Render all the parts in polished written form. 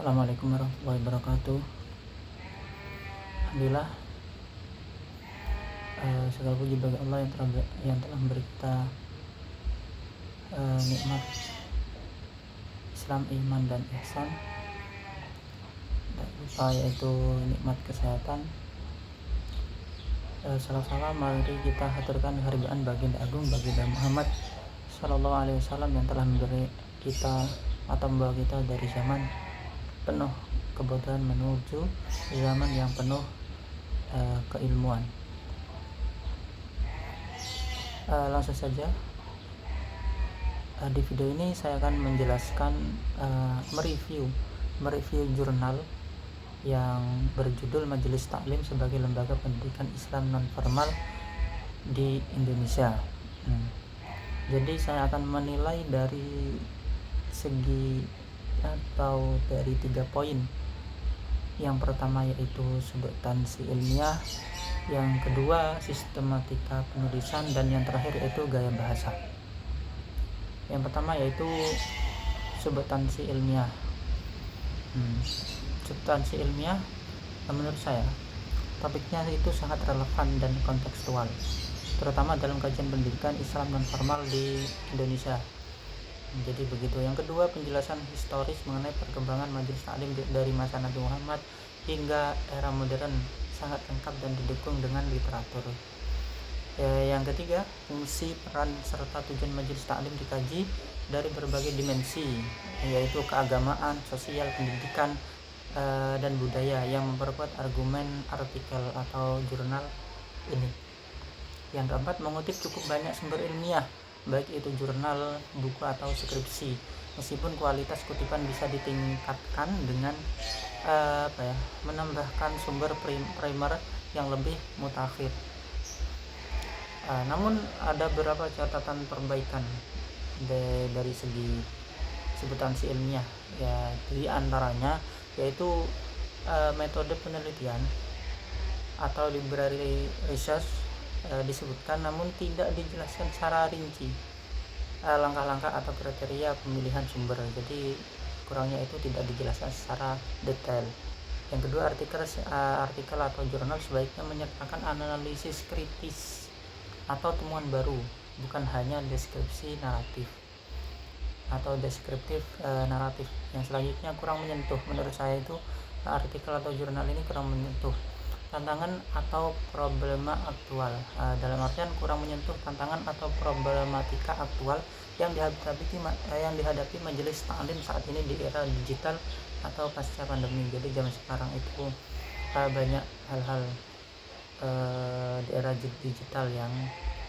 Assalamualaikum warahmatullahi wabarakatuh. Alhamdulillah, segala puji bagi Allah yang telah memberi kita nikmat Islam, iman dan ihsan, dan lupa yaitu nikmat kesehatan. Salam-salam mari kita haturkan hargaan baginda agung baginda Muhammad Sallallahu Alaihi Wasallam yang telah memberi kita atau membawa kita dari zaman penuh kebodohan menuju zaman yang penuh keilmuan. Langsung saja, di video ini saya akan menjelaskan mereview jurnal yang berjudul Majelis Taklim sebagai lembaga pendidikan Islam non formal di Indonesia. Jadi saya akan menilai dari segi atau dari 3 poin. Yang pertama yaitu substansi ilmiah, yang kedua sistematika penulisan, dan yang terakhir yaitu gaya bahasa. Yang pertama yaitu substansi ilmiah. Substansi ilmiah, menurut saya topiknya itu sangat relevan dan kontekstual, terutama dalam kajian pendidikan Islam non formal di Indonesia. Jadi begitu. Yang kedua, penjelasan historis mengenai perkembangan majelis taklim dari masa Nabi Muhammad hingga era modern sangat lengkap dan didukung dengan literatur. Yang ketiga, fungsi, peran serta tujuan majelis taklim dikaji dari berbagai dimensi, yaitu keagamaan, sosial, pendidikan, dan budaya yang memperkuat argumen artikel atau jurnal ini. Yang keempat, mengutip cukup banyak sumber ilmiah, baik itu jurnal, buku, atau skripsi, meskipun kualitas kutipan bisa ditingkatkan dengan menambahkan sumber primer yang lebih mutakhir. Namun ada beberapa catatan perbaikan dari segi substansi ilmiah, ya di antaranya yaitu metode penelitian atau library research disebutkan, namun tidak dijelaskan secara rinci langkah-langkah atau kriteria pemilihan sumber. Jadi kurangnya itu tidak dijelaskan secara detail. Yang kedua, artikel atau jurnal sebaiknya menyertakan analisis kritis atau temuan baru, bukan hanya deskripsi naratif atau deskriptif naratif. Yang selanjutnya, kurang menyentuh. Menurut saya itu artikel atau jurnal ini kurang menyentuh tantangan atau problema aktual, dalam artian kurang menyentuh tantangan atau problematika aktual yang dihadapi majelis taklim saat ini di era digital atau pasca pandemi. Jadi zaman sekarang itu banyak hal-hal di era digital yang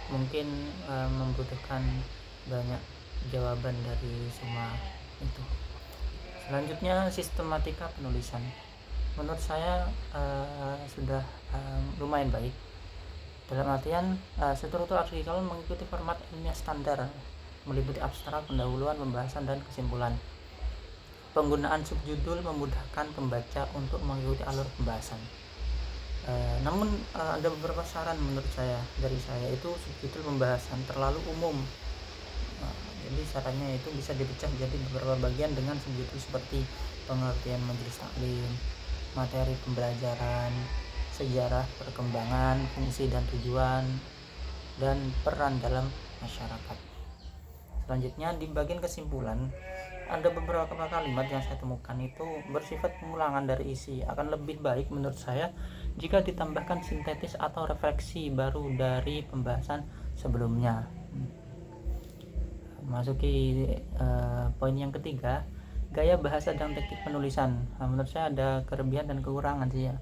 mungkin membutuhkan banyak jawaban dari semua itu. Selanjutnya, sistematika penulisan. Menurut saya sudah lumayan baik, dalam artian struktur artikel mengikuti format ilmiah standar, meliputi abstrak, pendahuluan, pembahasan, dan kesimpulan. Penggunaan subjudul memudahkan pembaca untuk mengikuti alur pembahasan. Namun ada beberapa saran menurut saya itu subjudul pembahasan terlalu umum. Jadi sarannya itu bisa dipecah jadi beberapa bagian dengan subjudul seperti pengertian majelis taklim, materi pembelajaran, sejarah perkembangan, fungsi dan tujuan, dan peran dalam masyarakat. Selanjutnya, di bagian kesimpulan ada beberapa kalimat yang saya temukan itu bersifat pengulangan dari isi. Akan lebih baik menurut saya jika ditambahkan sintetis atau refleksi baru dari pembahasan sebelumnya. Masuki poin yang ketiga, gaya bahasa dan teknik penulisan. Menurut saya ada kelebihan dan kekurangan sih ya.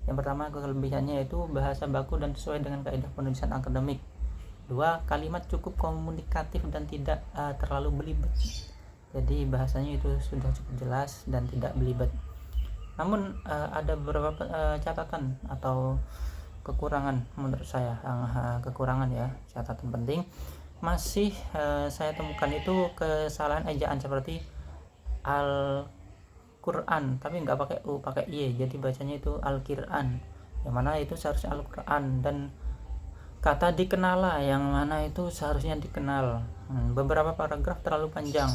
Yang pertama, kelebihannya yaitu bahasa baku dan sesuai dengan kaidah penulisan akademik. 2, kalimat cukup komunikatif dan tidak terlalu belibet. Jadi bahasanya itu sudah cukup jelas dan tidak belibet. Namun ada beberapa catatan atau kekurangan menurut saya. Kekurangan ya, catatan penting masih saya temukan itu kesalahan ejaan seperti Al-Quran tapi nggak pakai U, pakai Y, jadi bacanya itu Al-Quran, yang mana itu seharusnya Al-Quran. Dan kata dikenala yang mana itu seharusnya dikenal. Beberapa paragraf terlalu panjang,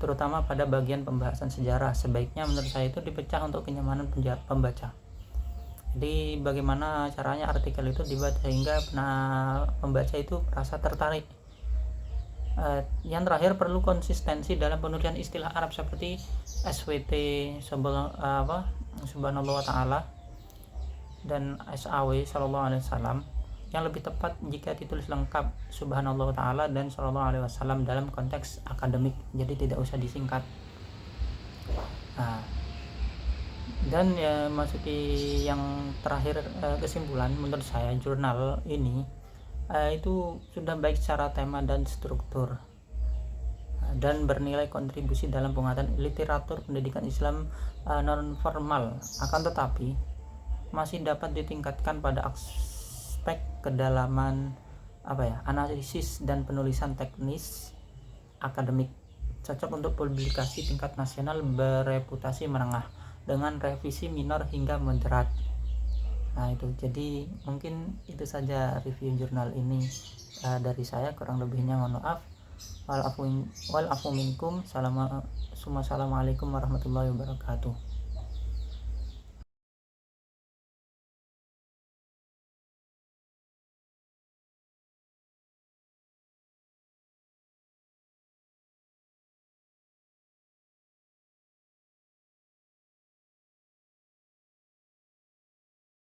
terutama pada bagian pembahasan sejarah. Sebaiknya menurut saya itu dipecah untuk kenyamanan pembaca. Jadi bagaimana caranya artikel itu dibaca sehingga pembaca itu merasa tertarik. Yang terakhir, perlu konsistensi dalam penulisan istilah Arab seperti SWT subhanallah wa ta'ala dan SAW sallallahu alaihi wasallam. Yang lebih tepat jika ditulis lengkap subhanallah wa ta'ala dan sallallahu alaihi wasallam dalam konteks akademik, jadi tidak usah disingkat. Dan ya masuki yang terakhir, kesimpulan menurut saya jurnal ini itu sudah baik secara tema dan struktur, dan bernilai kontribusi dalam penguatan literatur pendidikan Islam non formal. Akan tetapi masih dapat ditingkatkan pada aspek kedalaman analisis dan penulisan teknis akademik, cocok untuk publikasi tingkat nasional bereputasi menengah dengan revisi minor hingga moderat. Itu jadi mungkin itu saja review jurnal ini dari saya, kurang lebihnya mohon maaf. Wal afu minkum. Assalamualaikum warahmatullahi wabarakatuh.